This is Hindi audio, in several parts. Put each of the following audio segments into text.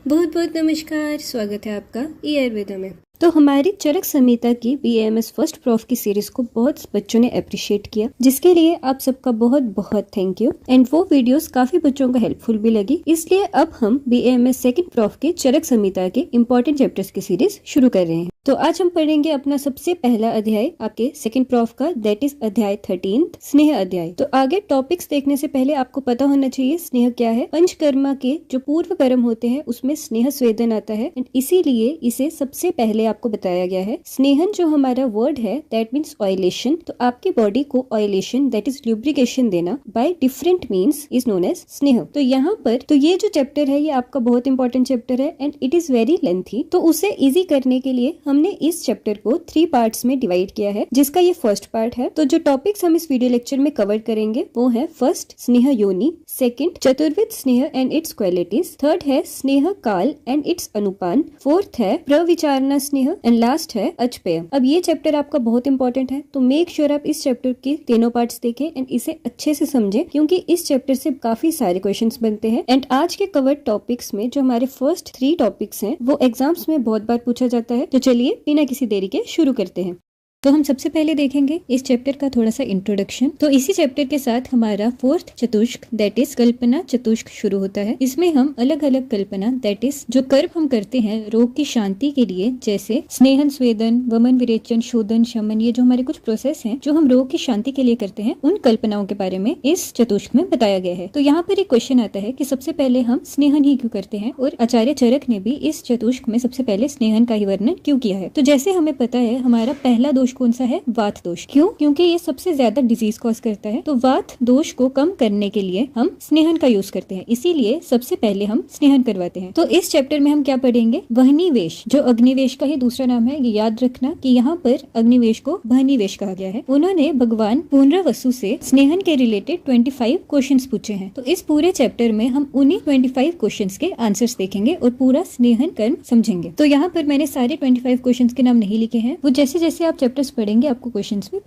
बहुत बहुत नमस्कार। स्वागत है आपका ई आयुर्वेदा में। तो हमारी चरक संहिता की बीएएमएस फर्स्ट प्रॉफ की सीरीज को बहुत बच्चों ने अप्रिशिएट किया, जिसके लिए आप सबका बहुत बहुत थैंक यू। एंड वो वीडियोस काफी बच्चों को हेल्पफुल भी लगी, इसलिए अब हम बीएएमएस सेकंड प्रॉफ के चरक संहिता के इंपॉर्टेंट चैप्टर्स की सीरीज शुरू कर रहे हैं। तो आज हम पढ़ेंगे अपना सबसे पहला अध्याय आपके सेकंड प्रॉफ का, दैट इज अध्याय 13 स्नेह अध्याय। तो आगे टॉपिक्स देखने से पहले आपको पता होना चाहिए स्नेह क्या है। पंचकर्मा के जो पूर्व कर्म होते हैं उसमें स्नेह स्वेदन आता है, एंड इसीलिए इसे सबसे पहले आपको बताया गया है। स्नेहन जो हमारा वर्ड है दैट मीन्स ऑयलेशन। तो आपकी बॉडी को ऑयलेशन दैट इज ल्यूब्रिकेशन देना by different means is known as sneha. तो यहाँ पर तो ये जो चैप्टर है ये आपका बहुत इंपॉर्टेंट चैप्टर है and it is very lengthy. तो उसे इजी करने के लिए हमने इस चैप्टर को 3 पार्ट्स में डिवाइड किया है, जिसका ये फर्स्ट पार्ट है। तो जो टॉपिक्स हम इस वीडियो लेक्चर में कवर करेंगे वो है फर्स्ट स्नेह योनि, सेकंड चतुर्विध स्नेह एंड इट्स क्वालिटीज, थर्ड है स्नेह काल एंड इट्स अनुपान, फोर्थ है प्रविचारणा स्नेह एंड लास्ट है अचपेय। अब ये चैप्टर आपका बहुत इंपॉर्टेंट है, तो मेक श्योर आप इस चैप्टर के तीनों पार्ट्स देखें एंड इसे अच्छे से समझें, क्योंकि इस चैप्टर से काफी सारे क्वेश्चंस बनते हैं। एंड आज के कवर टॉपिक्स में जो हमारे फर्स्ट 3 टॉपिक्स हैं वो एग्जाम्स में बहुत बार पूछा जाता है। तो चलिए बिना किसी देरी के शुरू करते हैं। तो हम सबसे पहले देखेंगे इस चैप्टर का थोड़ा सा इंट्रोडक्शन। तो इसी चैप्टर के साथ हमारा फोर्थ चतुष्क दैट इज कल्पना चतुष्क शुरू होता है। इसमें हम अलग अलग कल्पना दैट इज जो कर्म हम करते हैं रोग की शांति के लिए, जैसे स्नेहन स्वेदन, वमन विरेचन, शोधन, शमन, ये जो हमारे कुछ प्रोसेस हैं जो हम रोग की शांति के लिए करते हैं, उन कल्पनाओं के बारे में इस चतुष्क में बताया गया है। तो यहाँ पर एक क्वेश्चन आता है कि सबसे पहले हम स्नेहन ही क्यों करते हैं, और आचार्य चरक ने भी इस चतुष्क में सबसे पहले स्नेहन का ही वर्णन क्यों किया है। तो जैसे हमें पता है हमारा पहला दोष कौन सा है, वात दोष। क्यों? क्योंकि ये सबसे ज्यादा डिजीज कॉज करता है। तो वात दोष को कम करने के लिए हम स्नेहन का यूज करते हैं, इसीलिए सबसे पहले हम स्नेहन करवाते हैं। तो इस चैप्टर में हम क्या पढ़ेंगे, वहनीवेश, जो अग्निवेश का ही दूसरा नाम है। ये याद रखना कि यहाँ पर अग्निवेश को वहनीवेश कहा गया है। उन्होंने भगवान पुनर्वसु से स्नेहन के रिलेटेड 25 क्वेश्चंस पूछे हैं। तो इस पूरे चैप्टर में हम उन्हीं 25 क्वेश्चंस के आंसर्स देखेंगे और पूरा स्नेहन कर्म समझेंगे। तो यहाँ पर मैंने सारे 25 क्वेश्चंस के नाम नहीं लिखे हैं, वो जैसे जैसे आप चैप्टर्स पढ़ेंगे आपको क्वेश्चंस भी।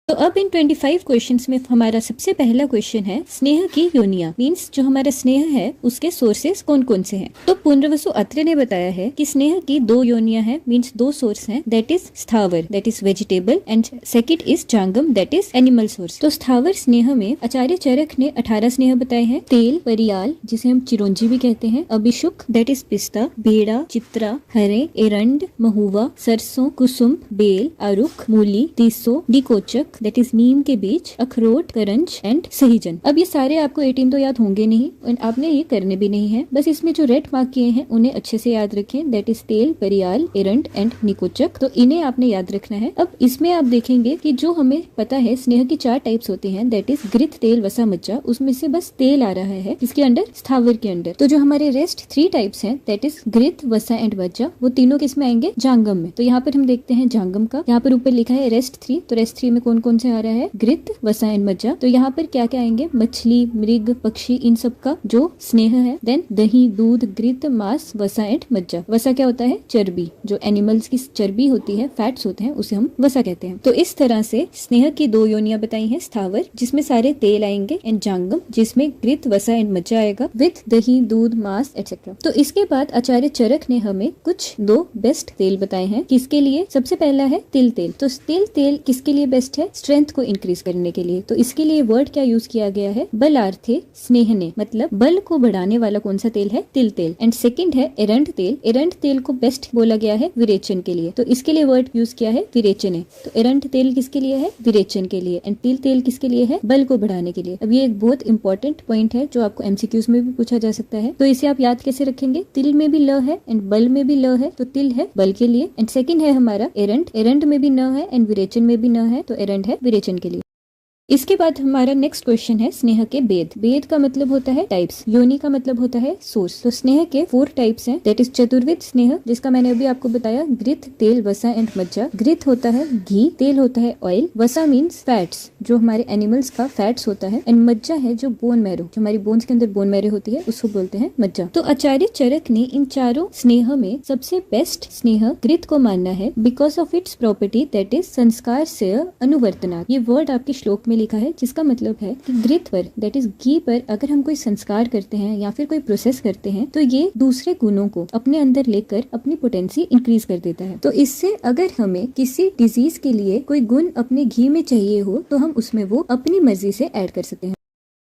तो अब इन 25 क्वेश्चंस में हमारा सबसे पहला क्वेश्चन है स्नेह की योनियां, मींस जो हमारा स्नेह है उसके सोर्सेस कौन कौन से हैं। तो पुनर्वसु अत्रे ने बताया है कि स्नेह की 2 योनियां हैं, मींस 2 सोर्स हैं, दैट इज स्थावर that is vegetable and second is जांगम दैट इज एनिमल सोर्स। तो स्थावर स्नेह में आचार्य चरक ने 18 स्नेह बताए हैं। तेल, परियाल जिसे हम चिरौंजी भी कहते हैं, अभिषुक दैट इज पिस्ता, भेड़ा, चित्रा, हरे, एरंड, महुआ, सरसों, कुसुम, बेल, आरुख, मूली, तीसो, डिकोचक दैट इज नीम के बीज, अखरोट, करंज एंड सहीजन। अब ये सारे आपको 18 तो याद होंगे नहीं और आपने ये करने भी नहीं है, बस इसमें जो रेड मार्क किए हैं उन्हें अच्छे से याद रखें, दैट इज तेल, परियाल, एरंड एंड निकोचक। तो इन्हें आपने याद रखना है। अब इसमें आप देखेंगे कि जो हमें पता है स्नेह की 4 टाइप्स होती हैं, दैट इज घृत, तेल, वसा, मज्जा। उसमें से बस तेल आ रहा है किसके अंडर, स्थावर के अंडर। तो जो हमारे रेस्ट 3 टाइप्स हैं दैट इज घृत, वसा एंड मज्जा, वो तीनों किस में आएंगे, जांगम में। तो यहाँ पर हम देखते हैं जांगम का, यहाँ पर ऊपर लिखा है रेस्ट 3। तो रेस्ट 3 में कौन कौन से आ रहा है, घृत, वसा एंड मज्जा। तो यहाँ पर क्या क्या आएंगे, मछली, मृग, पक्षी, इन सब का जो स्नेह है। देन दही, दूध, घृत, मांस, वसा एंड मज्जा। वसा क्या होता है, चर्बी, जो एनिमल्स की चर्बी होती है, फैट्स होते हैं, उसे हम वसा कहते हैं। तो इस तरह से स्नेह की 2 योनियां बताई हैं, स्थावर जिसमें सारे तेल आएंगे एंड जांगम जिसमें घृत, वसा एंड मज्जा आएगा विथ दही, दूध, मांस एटसेट्रा। तो इसके बाद आचार्य चरक ने हमें कुछ 2 बेस्ट तेल बताए हैं। किसके लिए, सबसे पहला है तिल तेल। तो तिल तेल किसके लिए बेस्ट है, स्ट्रेंथ को इंक्रीज करने के लिए। तो इसके लिए वर्ड क्या यूज किया गया है, बलार्थे स्नेहने, मतलब बल को बढ़ाने वाला कौन सा तेल है, तिल तेल। एंड सेकंड है एरंड तेल। एरंड तेल को बेस्ट बोला गया है विरेचन के लिए, तो इसके लिए वर्ड यूज किया है विरेचने। तो एरंड तेल किसके लिए है, विरेचन के लिए। एंड तिल तेल किसके लिए है, बल को बढ़ाने के लिए। अब ये एक बहुत इंपॉर्टेंट पॉइंट है जो आपको एमसीक्यूज में भी पूछा जा सकता है। तो इसे आप याद कैसे रखेंगे, तिल में भी ल है एंड बल में भी ल है, तो तिल है बल के लिए। एंड सेकंड है हमारा एरंड, एरंड में भी न है एंड विरेचन में भी न है, तो एरंड है विरेचन के लिए। इसके बाद हमारा नेक्स्ट क्वेश्चन है स्नेह के भेद। भेद का मतलब होता है टाइप्स, योनि का मतलब होता है सोर्स। तो स्नेह के 4 टाइप्स हैं, दैट इज चतुर्विध स्नेह, जिसका मैंने अभी आपको बताया, घृत, तेल, वसा एंड मज्जा। घृत होता है घी, तेल होता है ऑयल, वसा मीन्स फैट्स, जो हमारे एनिमल्स का फैट्स होता है, एंड मज्जा है जो बोन मैरो, जो हमारी बोन्स के अंदर बोन मैरो होती है, उसको बोलते हैं मज्जा। तो आचार्य चरक ने इन चारों स्नेह में सबसे बेस्ट स्नेह घृत को मानना है, because of its property that is संस्कार से अनुवर्तनात्। ये वर्ड आपके श्लोक में में लिखा है, जिसका मतलब है कि घृत पर दैट इज घी पर अगर हम कोई संस्कार करते हैं या फिर कोई प्रोसेस करते हैं तो ये दूसरे गुणों को अपने अंदर लेकर अपनी पोटेंसी इंक्रीज कर देता है। तो इससे अगर हमें किसी डिजीज के लिए कोई गुण अपने घी में चाहिए हो तो हम उसमें वो अपनी मर्जी से ऐड कर सकते हैं।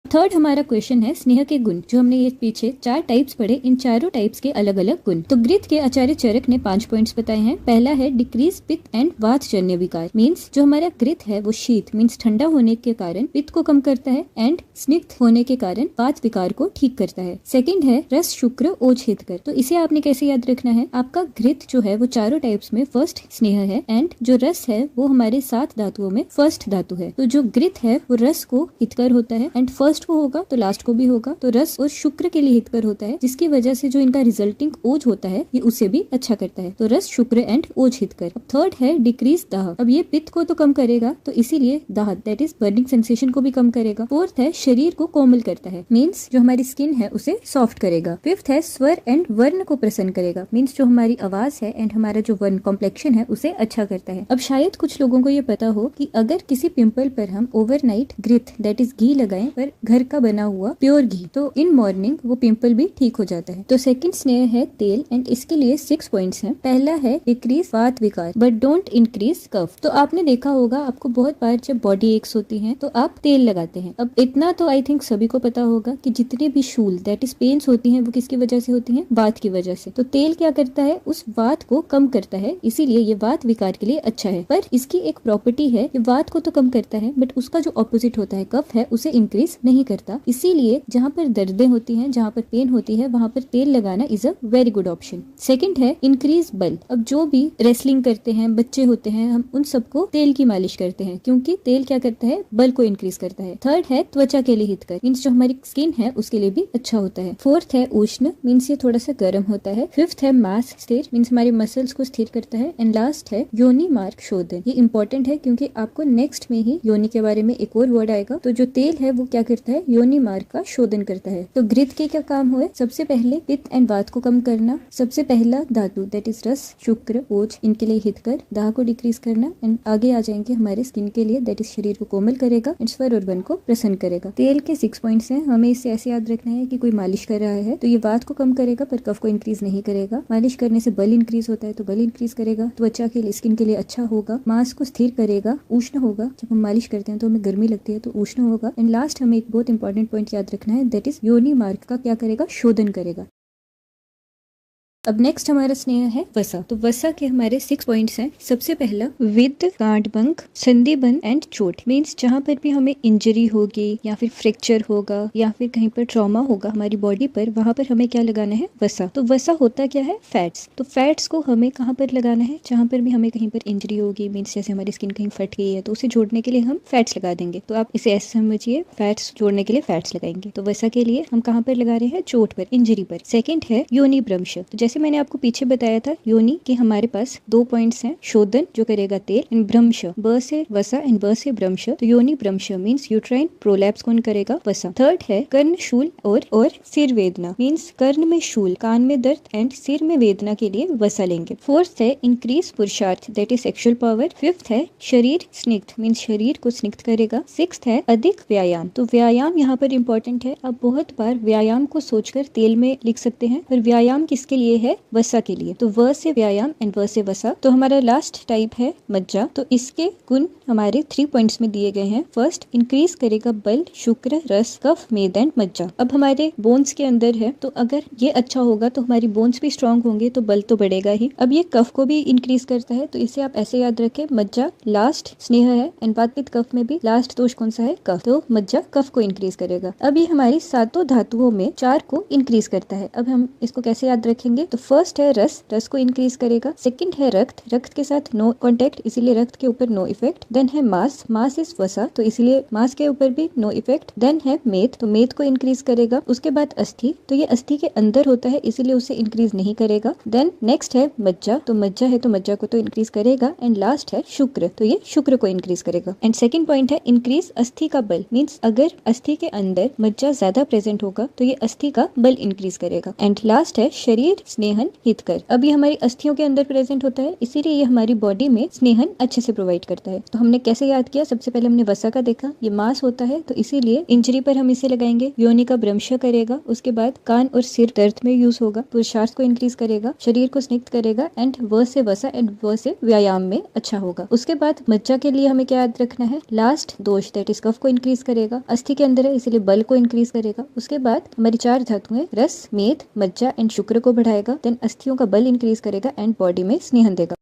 थर्ड हमारा क्वेश्चन है स्नेह के गुण, जो हमने ये पीछे 4 टाइप्स पढ़े, इन चारों टाइप्स के अलग अलग गुण। तो घृत के आचार्य चरक ने 5 पॉइंट्स बताए हैं। पहला है डिक्रीज पित्त एंड वात जन्य विकार, मीन्स जो हमारा घृत है वो शीत मीन्स ठंडा होने के कारण पित्त को कम करता है एंड स्निग्ध होने के कारण वात विकार को ठीक करता है। सेकंड है रस शुक्र ओज हितकर, तो इसे आपने कैसे याद रखना है, आपका घृत जो है वो चारों टाइप्स में फर्स्ट स्नेह है एंड जो रस है वो हमारे 7 धातुओं में फर्स्ट धातु है। तो जो घृत है वो रस को हितकर होता है एंड फर्स्ट को होगा तो लास्ट को भी होगा, तो रस और शुक्र के लिए हितकर होता है, जिसकी वजह से जो इनका रिजल्टिंग ओज होता है ये उसे भी अच्छा करता है। तो रस शुक्र एंड ओज हितकर। अब थर्ड है डिक्रीज दाह, अब ये पित्त को तो कम करेगा तो इसीलिए दाह दैट इज बर्निंग सेंसेशन को भी कम करेगा। फोर्थ है शरीर को कोमल करता है, मीन्स जो हमारी स्किन है उसे सॉफ्ट करेगा। फिफ्थ है स्वर एंड वर्ण को प्रसन्न करेगा, मीन्स जो हमारी आवाज है एंड हमारा जो वर्ण कॉम्प्लेक्शन है उसे अच्छा करता है। अब शायद कुछ लोगों को ये पता हो कि अगर किसी पिंपल पर हम ओवरनाइट घृत दैट इज घी लगाएं, पर घर का बना हुआ प्योर घी, तो इन मॉर्निंग वो पिंपल भी ठीक हो जाता है। तो सेकंड स्नेह है तेल एंड इसके लिए 6 पॉइंट्स हैं। पहला है डिक्रीज वात विकार बट डोंट इंक्रीज कफ। तो आपने देखा होगा आपको बहुत बार जब बॉडी एक्स होती है तो आप तेल लगाते हैं। अब इतना तो आई थिंक सभी को पता होगा कि जितने भी शूल दैट इज पेन्स होती हैं वो किसकी वजह से होती हैं, वात की वजह से। तो तेल क्या करता है, उस वात को कम करता है, इसीलिए ये वात विकार के लिए अच्छा है। पर इसकी एक प्रॉपर्टी है, ये वात को तो कम करता है बट उसका जो ऑपोजिट होता है कफ है उसे इंक्रीज नहीं करता। इसीलिए जहाँ पर दर्दें होती हैं, जहाँ पर पेन होती है, वहाँ पर तेल लगाना is a very good option. Second है इंक्रीज बल। अब जो भी रेसलिंग करते हैं, बच्चे होते हैं, हम उन सबको तेल की मालिश करते हैं क्योंकि तेल क्या करता है, बल को इंक्रीज करता है। थर्ड है त्वचा के लिए हितकर, मीन्स जो हमारी स्किन है उसके लिए भी अच्छा होता है। फोर्थ है उष्ण, मीन्स ये थोड़ा सा गर्म होता है। फिफ्थ है मास स्थिर, मीन्स हमारे मसल्स को स्थिर करता है। एंड लास्ट है योनि मार्ग शोधन। ये इंपॉर्टेंट है क्योंकि आपको नेक्स्ट में ही योनि के बारे में एक और वर्ड आएगा। तो जो तेल है वो क्या करता है, योनि मार्ग का शोधन करता है। तो घृत के क्या काम हुए, सबसे पहले पित्त एंड वात को कम करना, सबसे पहला धातु दैट इज रस शुक्र ओज इनके लिए हितकर, दाह को डिक्रीज करना एंड आगे आ जाएंगे हमारे स्किन के लिए दैट इज शरीर को कोमल करेगा एंड स्वर और वन को प्रसन्न करेगा। तेल के 6 पॉइंट्स हैं, हमें इसे ऐसे याद रखना है कि कोई मालिश कर रहा है तो ये वात को कम करेगा पर कफ को इंक्रीज नहीं करेगा। मालिश करने से बल इंक्रीज होता है तो बल इंक्रीज करेगा। त्वचा के लिए स्किन के लिए अच्छा होगा। मांस को स्थिर करेगा। उष्ण होगा, जब हम मालिश करते हैं तो हमें गर्मी लगती है तो उष्ण होगा। एंड लास्ट हमें एक बहुत इंपॉर्टेंट पॉइंट याद रखना है दैट इज योनि मार्ग का क्या करेगा, शोधन करेगा। अब नेक्स्ट हमारा स्नेह है वसा। तो वसा के हमारे 6 पॉइंट्स हैं। सबसे पहला विद गांठभंग संधिबंध एंड चोट, मीन्स जहाँ पर भी हमें इंजरी होगी या फिर फ्रैक्चर होगा या फिर कहीं पर ट्रॉमा होगा हमारी बॉडी पर, वहां पर हमें क्या लगाना है, वसा। तो वसा होता क्या है, फैट्स। तो फैट्स को हमें कहाँ पर लगाना है, जहाँ पर भी हमें कहीं पर इंजरी होगी, मीन्स जैसे हमारी स्किन कहीं फट गई है तो उसे जोड़ने के लिए हम फैट्स लगा देंगे। तो आप इसे ऐसे समझिए, फैट्स जोड़ने के लिए फैट्स लगाएंगे। तो वसा के लिए हम कहाँ पर लगा रहे हैं, चोट पर, इंजरी पर। सेकेंड है योनि भ्रंश। तो जैसे मैंने आपको पीछे बताया था योनि के हमारे पास 2 पॉइंट्स हैं, शोधन जो करेगा तेल एंड भ्रंश, ब से वसा एंड ब से भ्रंश। तो योनि भ्रंश मीन्स यूट्राइन प्रोलैप्स कौन करेगा, वसा। थर्ड है कर्ण शूल और सिर वेदना, मीन्स कर्ण में शूल, कान में दर्द एंड सिर में वेदना के लिए वसा लेंगे। फोर्थ है इंक्रीज पुरुषार्थ that is sexual power. Fifth है शरीर स्निग्ध, मीन्स शरीर को स्निग्ध करेगा। सिक्स्थ है अधिक व्यायाम। तो व्यायाम यहाँ पर इंपॉर्टेंट है। आप बहुत बार व्यायाम को सोचकर तेल में लिख सकते हैं, पर व्यायाम किसके लिए है, वसा के लिए। तो व से व्यायाम एंड व से वसा। तो हमारा लास्ट टाइप है मज्जा। तो इसके गुण हमारे 3 पॉइंट्स में दिए गए हैं। फर्स्ट इंक्रीज करेगा बल, शुक्र, रस, कफ, मेद एंड मज्जा। अब हमारे बोन्स के अंदर है तो अगर ये अच्छा होगा तो हमारी बोन्स भी स्ट्रांग होंगे तो बल तो बढ़ेगा ही। अब ये कफ को भी इंक्रीज करता है तो इसे आप ऐसे याद रखें, मज्जा लास्ट स्नेह है एंड वात पित्त कफ में भी लास्ट दोष कौन सा है, कफ। तो मज्जा कफ को इंक्रीज करेगा। अब ये हमारी 7 धातुओं में 4 को इंक्रीज करता है। अब हम इसको कैसे याद रखेंगे, तो फर्स्ट है रस, रस को इंक्रीज करेगा। सेकंड है रक्त, रक्त के साथ नो कॉन्टेक्ट इसीलिए रक्त के ऊपर नो इफेक्ट। देन है मास, मास इज वसा तो इसीलिए मास के ऊपर भी नो इफेक्ट। देन है मेद, तो मेद को इंक्रीज करेगा। उसके बाद अस्थि, तो ये अस्थि के अंदर होता है इसीलिए उसे इंक्रीज नहीं करेगा। देन नेक्स्ट है मज्जा, तो मज्जा है तो मज्जा को तो इंक्रीज करेगा। एंड लास्ट है शुक्र, तो ये शुक्र को इंक्रीज करेगा। एंड सेकंड पॉइंट है इंक्रीज अस्थि का बल, मीन्स अगर अस्थि के अंदर मज्जा ज्यादा प्रेजेंट होगा तो ये अस्थि का बल इंक्रीज करेगा। एंड लास्ट है शरीर स्नेहन हितकर। अब ये हमारी अस्थियों के अंदर प्रेजेंट होता है, इसीलिए ये हमारी बॉडी में स्नेहन अच्छे से प्रोवाइड करता है। तो हमने कैसे याद किया? सबसे पहले हमने वसा का देखा, ये मांस होता है तो इसीलिए इंजरी पर हम इसे लगाएंगे। योनि का भ्रंश करेगा, उसके बाद कान और सिर दर्द में यूज होगा, पुरुषार्थ को इंक्रीज करेगा, शरीर को स्निग्ध करेगा एंड व से वसा एंड व से व्यायाम में अच्छा होगा। उसके बाद मज्जा के लिए हमें क्या याद रखना है? लास्ट दोष दैट इज कफ को इंक्रीज करेगा, अस्थि के अंदर है इसलिए बल को इंक्रीज करेगा। उसके बाद हमारी 4 धातुएं रस, मेद, मज्जा एंड शुक्र को बढ़ाएगा, देन अस्थियों का बल इंक्रीज करेगा एंड बॉडी में स्नेहन देगा।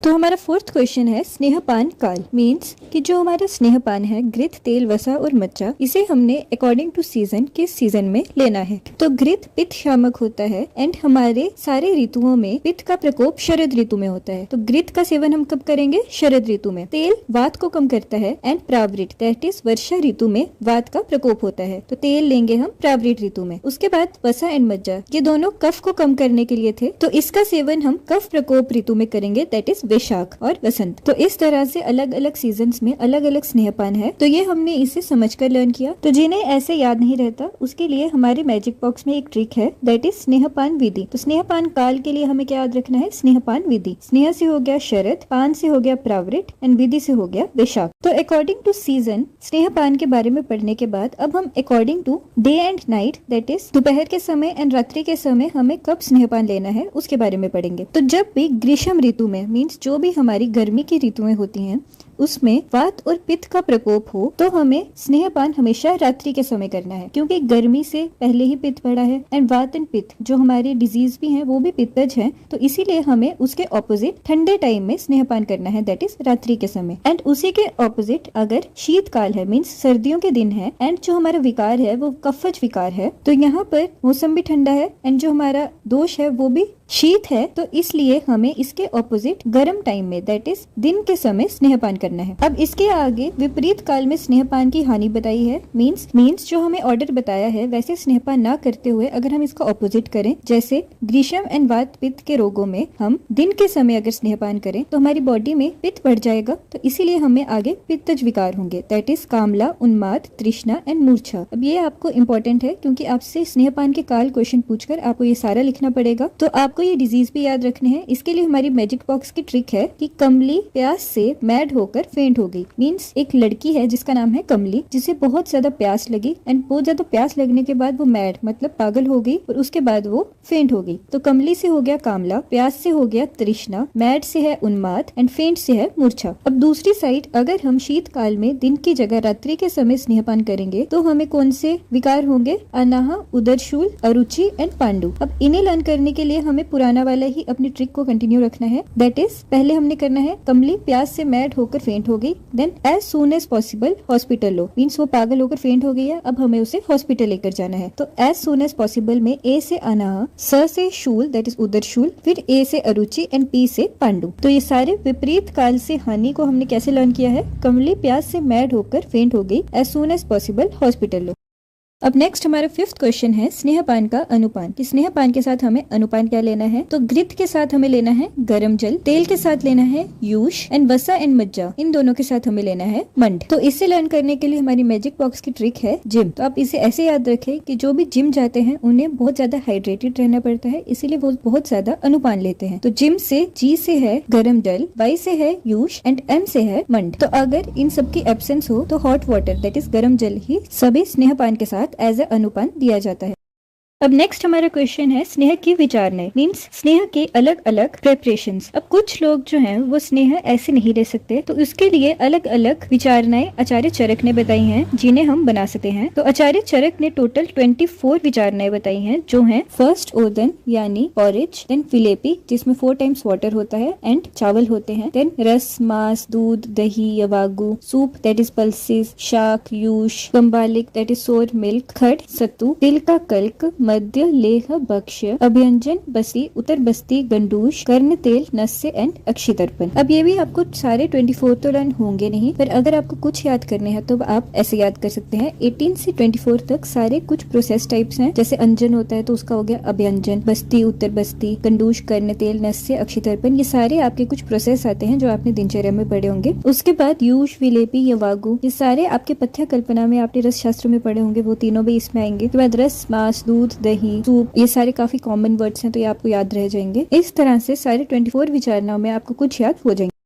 तो हमारा 4th क्वेश्चन है स्नेहपान काल। मीन्स कि जो हमारा स्नेहपान है, घृत, तेल, वसा और मज्जा, इसे हमने अकॉर्डिंग टू सीजन किस सीजन में लेना है। तो घृत पित्त शामक होता है एंड हमारे सारे ऋतुओं में पित्त का प्रकोप शरद ऋतु में होता है, तो घृत का सेवन हम कब करेंगे? शरद ऋतु में। तेल वात को कम करता है एंड प्रावृत दैट इज वर्षा ऋतु में वात का प्रकोप होता है, तो तेल लेंगे हम प्रावृत ऋतु में। उसके बाद वसा एंड मज्जा, ये दोनों कफ को कम करने के लिए थे, तो इसका सेवन हम कफ प्रकोप ऋतु में करेंगे दैट इज वैशाख और वसंत। तो इस तरह से अलग अलग सीजन्स में अलग अलग स्नेहपान है, तो ये हमने इसे समझकर लर्न किया। तो जिन्हें ऐसे याद नहीं रहता उसके लिए हमारे मैजिक बॉक्स में एक ट्रिक है दैट इज स्नेहपान विधि। तो स्नेहपान काल के लिए हमें क्या याद रखना है? स्नेहपान विधि। स्नेह से हो गया शरद, पान से हो गया प्रावृत एंड विधि से हो गया वैशाख। तो अकॉर्डिंग टू सीजन स्नेहपान के बारे में पढ़ने के बाद अब हम according to day and night that is दोपहर के समय एंड रात्रि के समय हमें कब स्नेहपान लेना है उसके बारे में पढ़ेंगे। तो जब भी ग्रीष्म ऋतु में मीन्स जो भी हमारी गर्मी की ऋतुएं होती हैं उसमें वात और पित्त का प्रकोप हो तो हमें स्नेहपान हमेशा रात्रि के समय करना है, क्योंकि गर्मी से पहले ही पित्त बढ़ा है एंड वात एंड पित्त जो हमारे डिजीज भी हैं वो भी पित्तज हैं, तो इसीलिए हमें उसके ऑपोजिट ठंडे टाइम में स्नेहपान करना है दैट इज रात्रि के समय। एंड उसी के ऑपोजिट अगर शीतकाल है मीन्स सर्दियों के दिन है एंड जो हमारा विकार है वो कफज विकार है, तो यहाँ पर मौसम भी ठंडा है एंड जो हमारा दोष है वो भी शीत है, तो इसलिए हमें इसके ऑपोजिट गर्म टाइम में दैट इज दिन के समय स्नेहपान करना है। अब इसके आगे विपरीत काल में स्नेहपान की हानि बताई है। मीन्स जो हमें ऑर्डर बताया है वैसे स्नेहपान ना करते हुए अगर हम इसका ऑपोजिट करें, जैसे ग्रीष्म एंड वात पित्त के रोगों में हम दिन के समय अगर स्नेहपान करें तो हमारी बॉडी में पित्त बढ़ जाएगा, तो इसीलिए हमें आगे पित्तज विकार होंगे दैट इज कामला, उन्माद, तृष्णा एंड मूर्छा। अब ये आपको इम्पोर्टेंट है क्योंकि आपसे स्नेहपान के काल क्वेश्चन पूछकर आपको ये सारा लिखना पड़ेगा, तो आपको ये डिजीज भी याद रखने हैं। इसके लिए हमारी मैजिक बॉक्स की ट्रिक है कि कमली प्यास से मैड होकर फेंट हो गई। मीन्स एक लड़की है जिसका नाम है कमली, जिसे बहुत ज्यादा प्यास लगी एंड बहुत ज्यादा प्यास लगने के बाद वो मैड मतलब पागल हो गई और उसके बाद वो फेंट हो गई। तो कमली से हो गया कामला, प्यास से हो गया तृष्णा, मैड से है उन्माद एंड फेंट से है मूर्छा। अब दूसरी साइड अगर हम शीतकाल में दिन की जगह रात्रि के समय स्नेहपान करेंगे तो हमें कौन से विकार होंगे? अनाह, उदरशूल, अरुचि एंड पांडु। अब इन्हें लर्न करने के लिए हमें पुराना वाला ही अपनी ट्रिक को कंटिन्यू रखना है दैट इज पहले हमने करना है कमली प्यास से मैड होकर फेंट हो गई, then as soon as possible hospital लो। मीन्स वो पागल होकर फेंट हो गई है, अब हमें उसे हॉस्पिटल लेकर जाना है। तो एज सून एज पॉसिबल में ए से अनाह, स से शूल दैट इज उदरशूल, फिर ए से अरुचि एंड पी से पांडु। तो ये सारे विपरीत काल से हानि को हमने कैसे लर्न किया है? कमली प्यास से मैड होकर फेंट हो गई, as soon as possible hospital लो। अब नेक्स्ट हमारा 5th क्वेश्चन है स्नेहपान का अनुपान। कि स्नेहपान के साथ हमें अनुपान क्या लेना है? तो घृत के साथ हमें लेना है गरम जल, तेल के साथ लेना है यूश एंड वसा एंड मज्जा, इन दोनों के साथ हमें लेना है मंड। तो इसे लर्न करने के लिए हमारी मैजिक बॉक्स की ट्रिक है जिम। तो आप इसे ऐसे याद रखें कि जो भी जिम जाते हैं उन्हें बहुत ज्यादा हाइड्रेटेड रहना पड़ता है, इसीलिए वो बहुत ज्यादा अनुपान लेते हैं। तो जिम से जी से है गरम जल, वाई से है यूश एंड एम से है मंड। तो अगर इन सब की एब्सेंस हो तो हॉट वाटर दैट इज गरम जल ही सभी स्नेहपान के साथ एज ए अनुपान दिया जाता है। अब नेक्स्ट हमारा क्वेश्चन है स्नेह की विचारणाएं। मीन्स स्नेह के अलग अलग प्रेपरेशंस। अब कुछ लोग जो हैं वो स्नेह ऐसे नहीं रह सकते, तो उसके लिए अलग अलग विचारणाएं आचार्य चरक ने बताई हैं जिन्हें हम बना सकते हैं। तो आचार्य चरक ने टोटल 24 विचारणाएं बताई हैं जो हैं फर्स्ट ओदन यानी पॉरेज, देन फिलेपी जिसमें 4 टाइम्स वाटर होता है एंड चावल होते हैं, देन रस, मांस, दूध, दही, यवागु, सूप दैट इज पल्सेस, शाक, यूश, कंबालिक दैट इज सोर मिल्क, खड, सत्तू, तिल का कल्क, मध्य, लेह, भक्ष्य, अभ्यंजन, बसी, उत्तर बस्ती, गंडूश, कर्ण तेल, नस्य एंड अक्षितर्पण। अब ये भी आपको सारे 24 तो रन होंगे नहीं, पर अगर आपको कुछ याद करने हैं तो आप ऐसे याद कर सकते हैं। 18 से 24 तक सारे कुछ प्रोसेस टाइप्स हैं, जैसे अंजन होता है तो उसका हो गया अभ्यंजन, बस्ती, उत्तर बस्ती, गंडूश, कर्ण तेल, नस्य, अक्षितर्पण, ये सारे आपके कुछ प्रोसेस आते हैं जो आपने दिनचर्या में पढ़े होंगे। उसके बाद यूश, विलेपी, यवागु, ये सारे आपके पथ्य कल्पना में आपने रस शास्त्र में पढ़े होंगे, वो तीनों भी इसमें आएंगे। उसके बाद रस, मांस, दूध, दही, सूप, ये सारे काफी कॉमन वर्ड्स हैं तो ये आपको याद रह जाएंगे। इस तरह से सारे 24 विचारणाओं में आपको कुछ याद हो जाएंगे।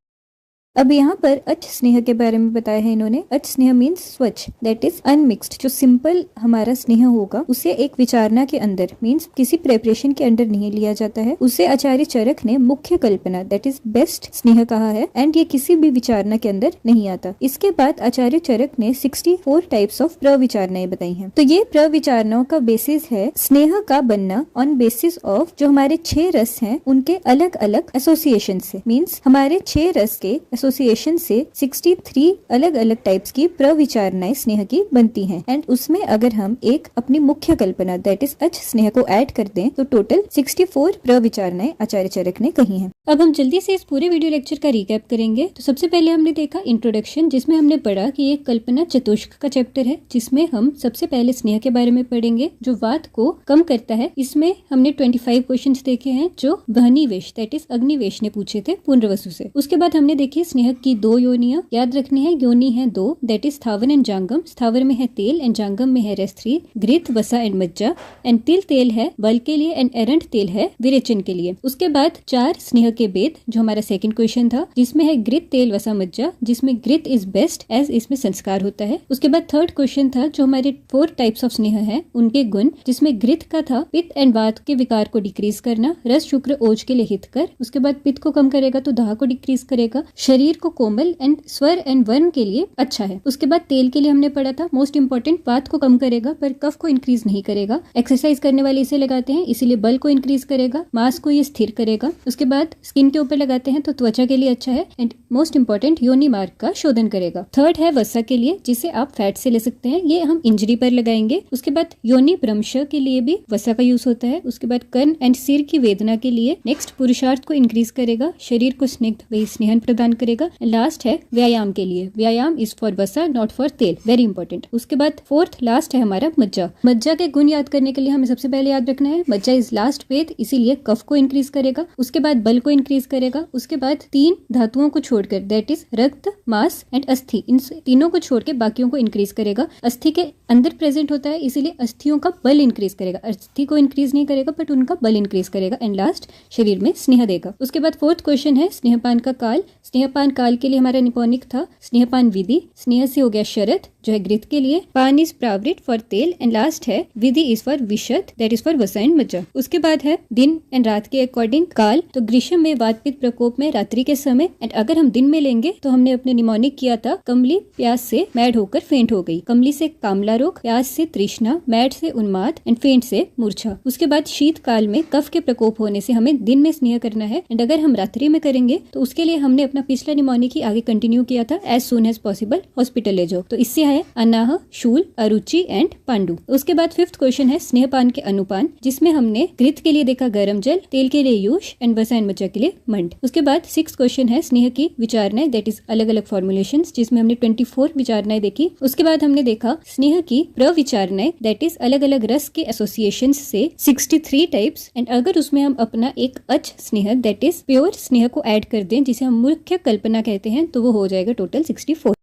अब यहाँ पर अच स्नेह के बारे में बताया है इन्होंने। अच स्नेह मीन्स स्वच्छ, दैट इज अनमिक्स्ड। जो सिंपल हमारा स्नेह होगा उसे एक विचारणा के अंदर मीन्स किसी प्रेपरेशन के अंदर नहीं लिया जाता है। उसे आचार्य चरक ने मुख्य कल्पना दैट इज बेस्ट स्नेह कहा है एंड ये किसी भी विचारणा के अंदर नहीं आता। इसके बाद आचार्य चरक ने 64 टाइप्स ऑफ प्रविचारणाएं बताई हैं। तो ये प्रविचारणाओं का बेसिस है स्नेह का बनना ऑन बेसिस ऑफ जो हमारे 6 रस हैं उनके अलग अलग एसोसिएशन से। मीन्स हमारे 6 रस के एसोसिएशन से 63 अलग अलग टाइप्स की प्रविचारणाएं स्नेह की बनती हैं एंड उसमें अगर हम एक अपनी मुख्य कल्पना दैट इज अच स्नेह को ऐड कर दें तो टोटल 64 प्रविचारणाएं आचार्य चरक ने कही हैं। अब हम जल्दी से इस पूरे वीडियो लेक्चर का रिकैप करेंगे। तो सबसे पहले हमने देखा इंट्रोडक्शन, जिसमें हमने पढ़ा कि ये कल्पना चतुष्क का चैप्टर है, जिसमें हम सबसे पहले स्नेह के बारे में पढ़ेंगे जो वात को कम करता है। इसमें हमने 25 क्वेश्चंस देखे हैं जो वहनिवेश दैट इज अग्निवेश ने पूछे थे पुनर्वसु से। उसके बाद हमने देखी स्नेह की 2 योनियां, याद रखनी है योनि है 2 दैट इज स्थावर एंड जांगम। स्थावर में है तेल एंड जांगम में है रेस्त्री, घृत, वसा एंड मज्जा। एंड तिल तेल है बल के लिए एंड एरंड तेल है विरेचन के लिए। उसके बाद 4 स्नेह के भेद जो हमारा सेकंड क्वेश्चन था, जिसमें है घृत, तेल, वसा, मज्जा, जिसमें घृत इज बेस्ट एज इसमें संस्कार होता है। उसके बाद थर्ड क्वेश्चन था जो हमारे 4 टाइप्स ऑफ स्नेह है उनके गुण, जिसमें घृत का था पित्त एंड वात के विकार को डिक्रीज करना, रस, शुक्र, ओज के लिए हितकर। उसके बाद पित्त को कम करेगा तो दाह को डिक्रीज करेगा, शरीर को कोमल एंड स्वर एंड वर्ण के लिए अच्छा है। उसके बाद तेल के लिए हमने पढ़ा था मोस्ट इंपोर्टेंट, वात को कम करेगा पर कफ को इंक्रीज नहीं करेगा। एक्सरसाइज करने वाले इसे लगाते हैं इसीलिए बल को इंक्रीज करेगा, मांस को ये स्थिर करेगा। उसके बाद स्किन के ऊपर लगाते हैं तो त्वचा के लिए अच्छा है एंड मोस्ट इंपोर्टेंट योनि मार्ग का शोधन करेगा। थर्ड है वसा के लिए, जिसे आप फैट से ले सकते हैं, ये हम इंजरी पर लगाएंगे। उसके बाद योनि भ्रंश के लिए भी वसा का यूज होता है। उसके बाद कर्ण एंड सिर की वेदना के लिए नेक्स्ट पुरुषार्थ को इंक्रीज करेगा, शरीर को स्निग्ध वही स्नेहन प्रदान करेगा। लास्ट है व्यायाम के लिए, व्यायाम इज फॉर वसा नॉट फॉर तेल, वेरी इंपॉर्टेंट। उसके बाद फोर्थ लास्ट है हमारा मज्जा। मज्जा के गुण याद करने के लिए हमें सबसे पहले याद रखना है मज्जा इज लास्ट वेद, इसीलिए कफ को इंक्रीज करेगा। उसके बाद बल को इंक्रीज करेगा। उसके बाद 3 धातुओं को छोड़कर दैट इज रक्त, मांस एंड अस्थि, इन तीनों को छोड़ के बाकियों को इंक्रीज करेगा। अस्थि के अंदर प्रेजेंट होता है इसीलिए अस्थियों का बल इंक्रीज करेगा, अस्थि को इंक्रीज नहीं करेगा बट उनका बल इंक्रीज करेगा। एंड लास्ट शरीर में स्नेह देगा। उसके बाद फोर्थ क्वेश्चन है स्नेहपान का काल। स्नेहपान काल के लिए हमारा निपोनिक था स्नेहपान विधि। स्नेह से हो गया शरद जो है घृत के लिए, पान इज प्रावृत फॉर तेल एंड लास्ट है विधि इज फॉर विशद दैट इज फॉर वसा एंड मज्जा। उसके बाद है दिन एंड रात के अकॉर्डिंग काल। तो ग्रीष्म में वात पित्त प्रकोप में रात्रि के समय, एंड अगर हम दिन में लेंगे तो हमने अपने निमोनिक किया था कमली प्यास से मैड होकर फेंट हो गई, कमली से कामला रोग, प्यास से तृष्णा, मैड से उन्माद एंड फेंट से मूर्छा। उसके बाद शीत काल में कफ के प्रकोप होने से हमें दिन में स्नेह करना है एंड अगर हम रात्रि में करेंगे तो उसके लिए हमने अपना पिछला निमोनिक ही आगे कंटिन्यू किया था as soon as possible hospital ले जाओ। तो इससे है अनाह, शूल, अरुचि एंड पांडु। उसके बाद फिफ्थ क्वेश्चन है स्नेहपान के अनुपान, जिसमें हमने घृत के लिए देखा गरम जल, तेल के लिए यूष एंड वसा एंड मज्जा के लिए मंड। उसके बाद सिक्स्थ क्वेश्चन है स्नेह की विचारणाएं दैट इज अलग अलग फॉर्मुलेशंस, जिसमें हमने 24 विचारणाएं देखी। उसके बाद हमने देखा स्नेह की प्रविचारणाएं दैट इज अलग अलग रस के एसोसिएशन से 63 टाइप्स, एंड अगर उसमें हम अपना एक अच स्नेह दैट इज प्योर स्नेह को ऐड कर दें जिसे हम मुख्य कल्पना कहते हैं तो वो हो जाएगा टोटल 64।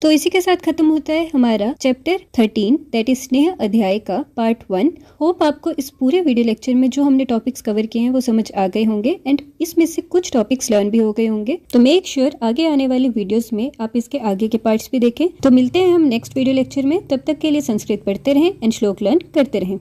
तो इसी के साथ खत्म होता है हमारा चैप्टर 13 दैट इज स्नेह अध्याय का पार्ट 1। होप आपको इस पूरे वीडियो लेक्चर में जो हमने टॉपिक्स कवर किए हैं वो समझ आ गए होंगे एंड इसमें से कुछ टॉपिक्स लर्न भी हो गए होंगे। तो मेक श्योर आगे आने वाले वीडियोस में आप इसके आगे के पार्ट्स भी देखें। तो मिलते हैं हम नेक्स्ट वीडियो लेक्चर में, तब तक के लिए संस्कृत पढ़ते रहें एंड श्लोक लर्न करते रहें।